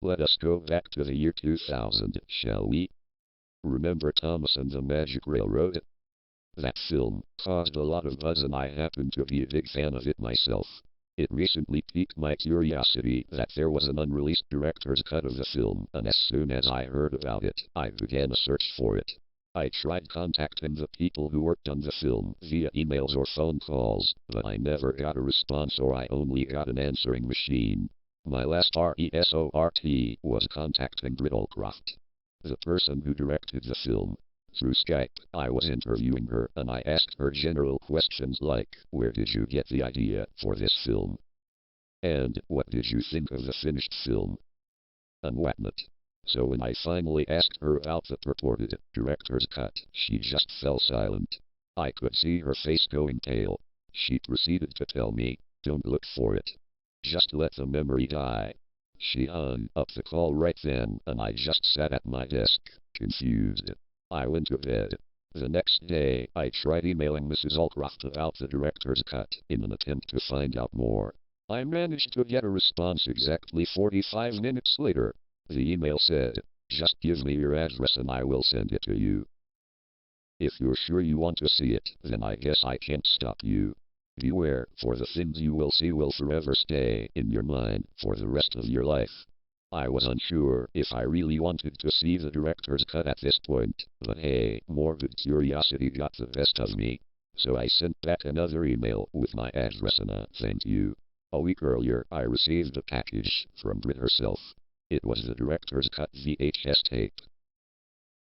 Let us go back to the year 2000, shall we? Remember Thomas and the Magic Railroad? That film caused a lot of buzz and I happen to be a big fan of it myself. It recently piqued my curiosity that there was an unreleased director's cut of the film, and as soon as I heard about it, I began a search for it. I tried contacting the people who worked on the film via emails or phone calls, but I never got a response or I only got an answering machine. My last resort was contacting Brittlecroft, the person who directed the film. Through Skype, I was interviewing her and I asked her general questions like, where did you get the idea for this film? And what did you think of the finished film? And whatnot. So when I finally asked her about the purported director's cut, she just fell silent. I could see her face going pale. She proceeded to tell me, don't look for it. Just let the memory die. She hung up the call right then and I just sat at my desk, confused. I went to bed. The next day, I tried emailing Mrs. Allcroft about the director's cut in an attempt to find out more. I managed to get a response exactly 45 minutes later. The email said, just give me your address and I will send it to you. If you're sure you want to see it, then I guess I can't stop you. Beware, for the things you will see will forever stay in your mind for the rest of your life. I was unsure if I really wanted to see the director's cut at this point, but hey, morbid curiosity got the best of me. So I sent back another email with my address and a thank you. A week earlier, I received a package from Brit herself. It was the director's cut VHS tape.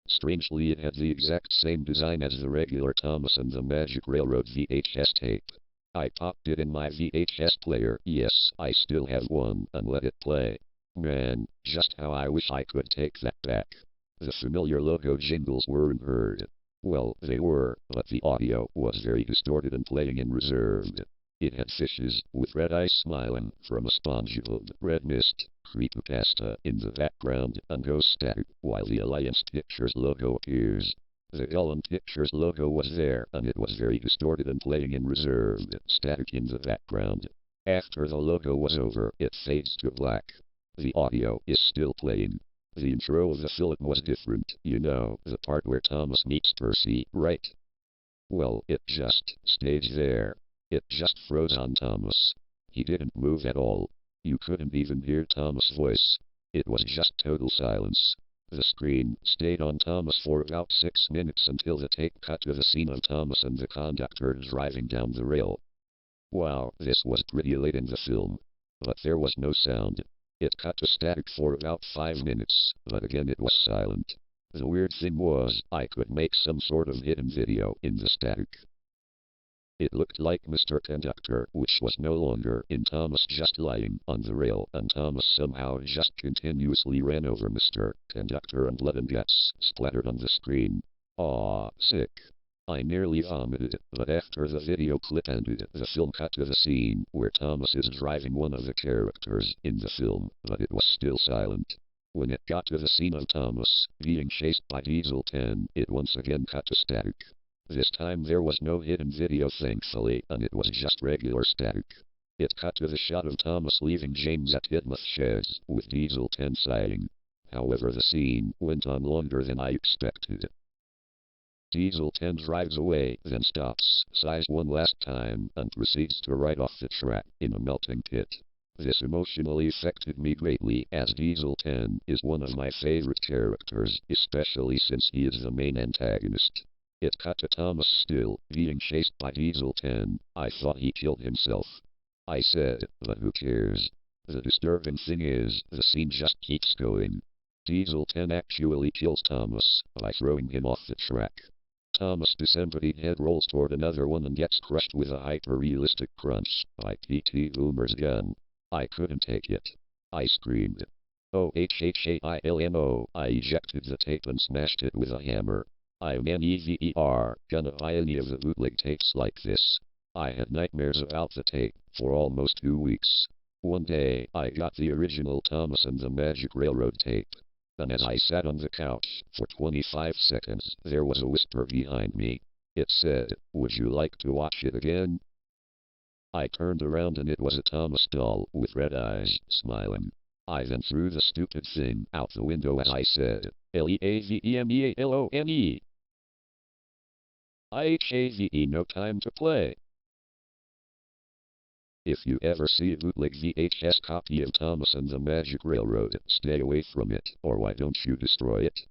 Strangely, it had the exact same design as the regular Thomas and the Magic Railroad VHS tape. I popped it in my VHS player, yes, I still have one, and let it play. Man, just how I wish I could take that back. The familiar logo jingles weren't heard. Well, they were, but the audio was very distorted and playing in reserved. It had fishes, with red eyes smiling from a sponge-filled red mist, Creepypasta in the background, and ghost static, while the Alliance Pictures logo appears. The Ellen Pictures logo was there, and it was very distorted and playing in reserved static in the background. After the logo was over, it fades to black. The audio is still playing. The intro of the film was different, you know, the part where Thomas meets Percy, right? Well, it just stayed there. It just froze on Thomas. He didn't move at all. You couldn't even hear Thomas' voice. It was just total silence. The screen stayed on Thomas for about 6 minutes until the tape cut to the scene of Thomas and the conductor driving down the rail. Wow, this was pretty late in the film. But there was no sound. It cut to static for about 5 minutes, but again it was silent. The weird thing was, I could make some sort of hidden video in the static. It looked like Mr. Conductor, which was no longer in Thomas, just lying on the rail, and Thomas somehow just continuously ran over Mr. Conductor and blood and guts splattered on the screen. Aw, sick. I nearly vomited, but after the video clip ended, the film cut to the scene where Thomas is driving one of the characters in the film, but it was still silent. When it got to the scene of Thomas being chased by Diesel 10, it once again cut to static. This time there was no hidden video thankfully, and it was just regular static. It cut to the shot of Thomas leaving James at Tidmouth Sheds, with Diesel 10 sighing. However, the scene went on longer than I expected. Diesel 10 drives away, then stops, sighs one last time, and proceeds to ride off the track in a melting pit. This emotionally affected me greatly, as Diesel 10 is one of my favorite characters, especially since he is the main antagonist. It cut to Thomas still being chased by Diesel 10. I thought he killed himself. I said, but who cares? The disturbing thing is, the scene just keeps going. Diesel 10 actually kills Thomas by throwing him off the track. Thomas' disembodied head rolls toward another one and gets crushed with a hyper-realistic crunch by P.T. Boomer's gun. I couldn't take it. I screamed. OHHAILMO. I ejected the tape and smashed it with a hammer. I'm never gonna buy any of the bootleg tapes like this. I had nightmares about the tape for almost 2 weeks. One day, I got the original Thomas and the Magic Railroad tape. And as I sat on the couch for 25 seconds, there was a whisper behind me. It said, "Would you like to watch it again?" I turned around and it was a Thomas doll with red eyes, smiling. I then threw the stupid thing out the window as I said, Leavemealone. IHAVE, no time to play. If you ever see a bootleg VHS copy of Thomas and the Magic Railroad, stay away from it, or why don't you destroy it?